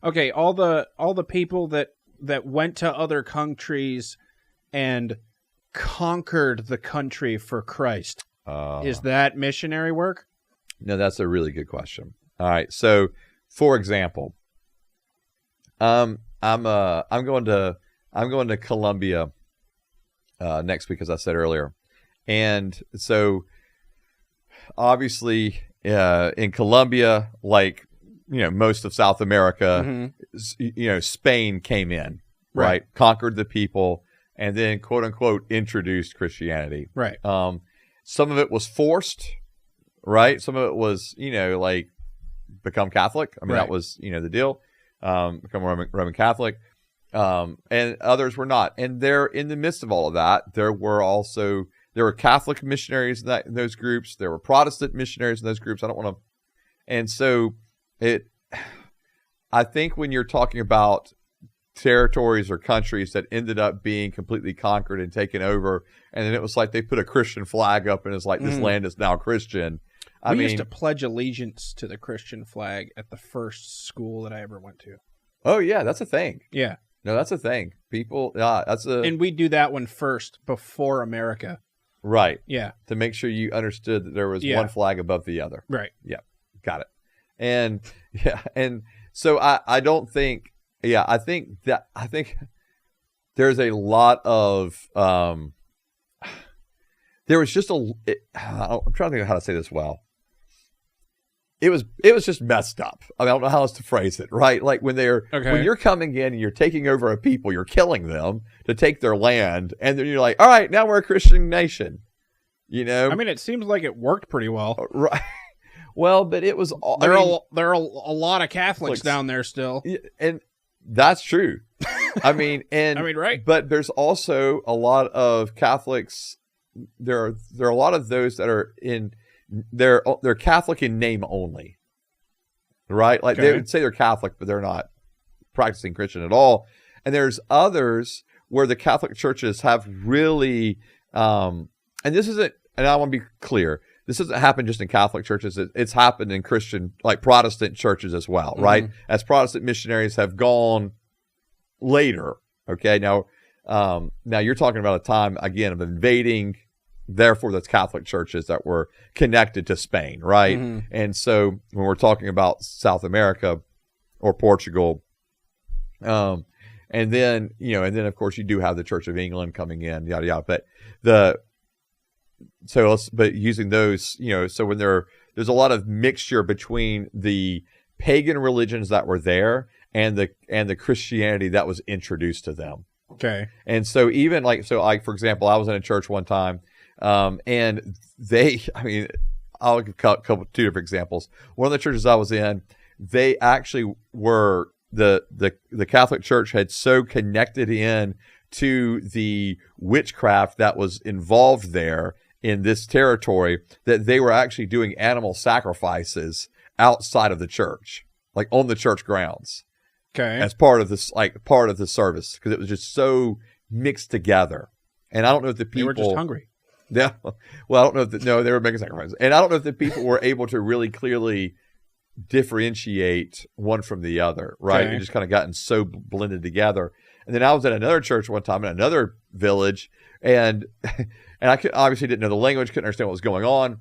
Okay, all the people that went to other countries and conquered the country for Christ. Is that missionary work? No, that's a really good question. All right, so for example, I'm going to Colombia next week, as I said earlier, and so obviously in Colombia, like most of South America, Spain came in, right? Conquered the people, and then quote unquote introduced Christianity, right? Some of it was forced, right? Some of it was like become Catholic. I mean, that was the deal. Become Roman Catholic, and others were not. And there, in the midst of all of that, there were Catholic missionaries in those groups. There were Protestant missionaries in those groups. I don't want to, and so I think when you're talking about territories or countries that ended up being completely conquered and taken over, and then it was like they put a Christian flag up and it's like this land is now Christian. I mean, used to pledge allegiance to the Christian flag at the first school that I ever went to. Oh yeah, that's a thing. Yeah, no, that's a thing. People, and we do that one first before America. Right. Yeah. To make sure you understood that there was one flag above the other. Right. Yeah. Got it. And so I don't think. Yeah, I think there's a lot of there was just I'm trying to think of how to say this well. It was just messed up. I mean, I don't know how else to phrase it, right? Like when you're coming in and you're taking over a people, you're killing them to take their land, and then you're like, all right, now we're a Christian nation. I mean, it seems like it worked pretty well, right? Well, but it was. There are a lot of Catholics down there still, and that's true. I mean, right. But there's also a lot of Catholics. There are a lot of those that are they're Catholic in name only, right? Like they would say they're Catholic, but they're not practicing Christian at all. And there's others where the Catholic churches have really, and this isn't. And I want to be clear. This doesn't happen just in Catholic churches. It's happened in Christian, like Protestant churches as well, right? As Protestant missionaries have gone later. Okay, now you're talking about a time again of invading. Therefore, that's Catholic churches that were connected to Spain, right? And so when we're talking about South America or Portugal, and then of course you do have the Church of England coming in, yada yada. But using those, so when there's a lot of mixture between the pagan religions that were there and the Christianity that was introduced to them. Okay. And so even for example, I was in a church one time, and I'll give two different examples. One of the churches I was in, they actually were the Catholic Church had so connected in to the witchcraft that was involved there in this territory that they were actually doing animal sacrifices outside of the church, like on the church grounds. Okay. As part of this, part of the service, because it was just so mixed together. And I don't know if the people... They were just hungry. Yeah. Well, I don't know if... No, they were making sacrifices. And I don't know if the people were able to really clearly differentiate one from the other, right? Okay. It just kind of gotten so blended together. And then I was at another church one time in another village, and I obviously didn't know the language, couldn't understand what was going on.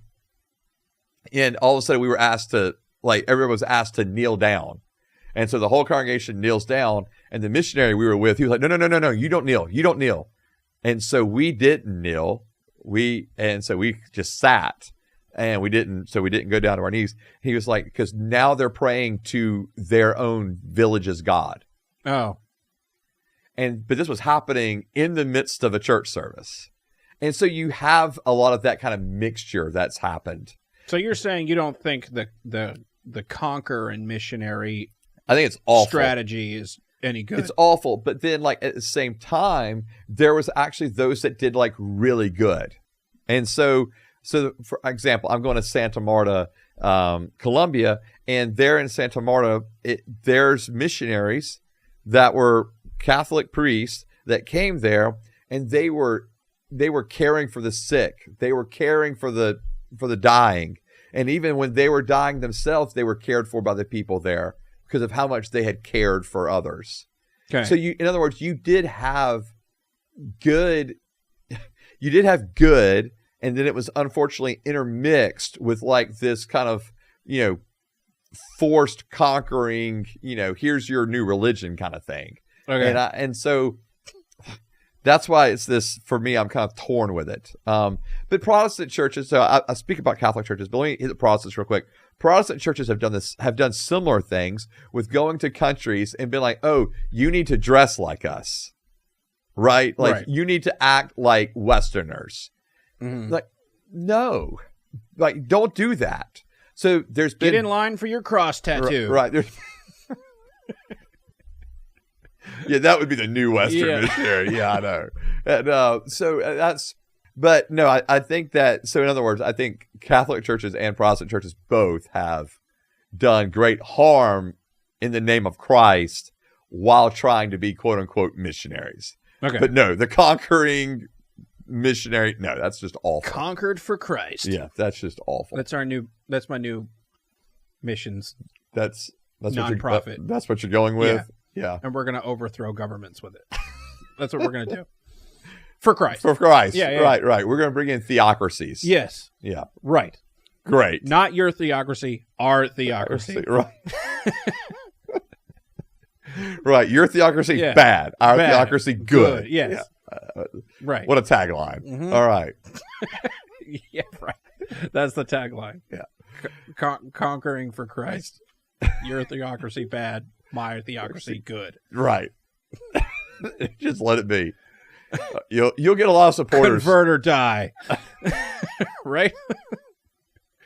And all of a sudden we were asked to, everyone was asked to kneel down. And so the whole congregation kneels down, and the missionary we were with, he was like, no, you don't kneel. And so we didn't kneel. So we just sat, and we didn't go down to our knees. He was like, because now they're praying to their own village's God. Oh. But this was happening in the midst of a church service. And so you have a lot of that kind of mixture that's happened. So you're saying you don't think the conquer and missionary I think it's awful. Strategy is any good. It's awful. But then at the same time, there was actually those that did really good. And so for example, I'm going to Santa Marta, Colombia, and there in Santa Marta, there's missionaries that were Catholic priests that came there, and they were caring for the sick. They were caring for the dying. And even when they were dying themselves, they were cared for by the people there. because of how much they had cared for others. Okay. So in other words, you did have good, and then it was unfortunately intermixed with like this kind of, forced conquering, here's your new religion kind of thing. Okay. And so that's why it's this, for me, I'm kind of torn with it. But Protestant churches, so I speak about Catholic churches, but let me hit the Protestants real quick. Protestant churches have done similar things with going to countries and been like, oh, you need to dress like us, right? Like you need to act like Westerners. Mm-hmm. Like, no, like don't do that. So there's been, get in line for your cross tattoo, right? Yeah, that would be the new Western missionary. Yeah, I know. And so that's. But no, I think that, so in other words, I think Catholic churches and Protestant churches both have done great harm in the name of Christ while trying to be quote unquote missionaries. Okay. But no, the conquering missionary, no, that's just awful. Conquered for Christ. Yeah, that's just awful. That's my new missions. That's nonprofit. That's what you're going with? Yeah. And we're going to overthrow governments with it. That's what we're going to do. For Christ. For Christ. Yeah. Right. We're going to bring in theocracies. Yes. Yeah. Right. Great. Not your theocracy, our theocracy. Right. Right. Your theocracy, bad. Our theocracy, good. Yes. Yeah. Right. What a tagline. Mm-hmm. All right. Yeah, right. That's the tagline. Yeah. Conquering for Christ. Your theocracy, bad. My theocracy, good. Right. Just let it be. You'll get a lot of supporters. Convert or die. Right?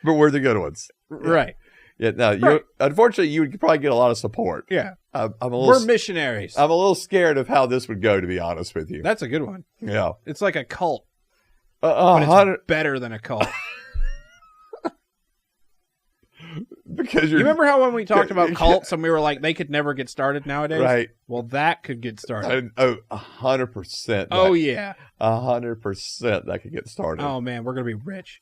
But we're the good ones. Right. Yeah. No. Unfortunately, you would probably get a lot of support. Yeah. We're missionaries. I'm a little scared of how this would go, to be honest with you. That's a good one. Yeah. It's like a cult. But it's better than a cult. Because you remember how when we talked about cults and we were like, they could never get started nowadays? Right. Well, that could get started. 100%. Oh, yeah. 100% that could get started. Oh, man, we're going to be rich.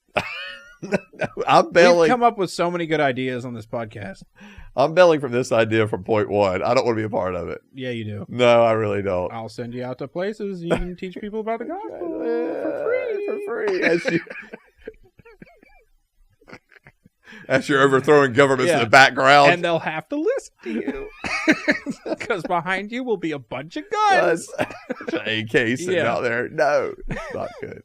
I'm bailing. We've come up with so many good ideas on this podcast. I'm bailing from this idea from point one. I don't want to be a part of it. Yeah, you do. No, I really don't. I'll send you out to places you can teach people about the gospel for free. As you're overthrowing governments in the background. And they'll have to listen to you. Because behind you will be a bunch of guns. AK sitting out there. No, it's not good.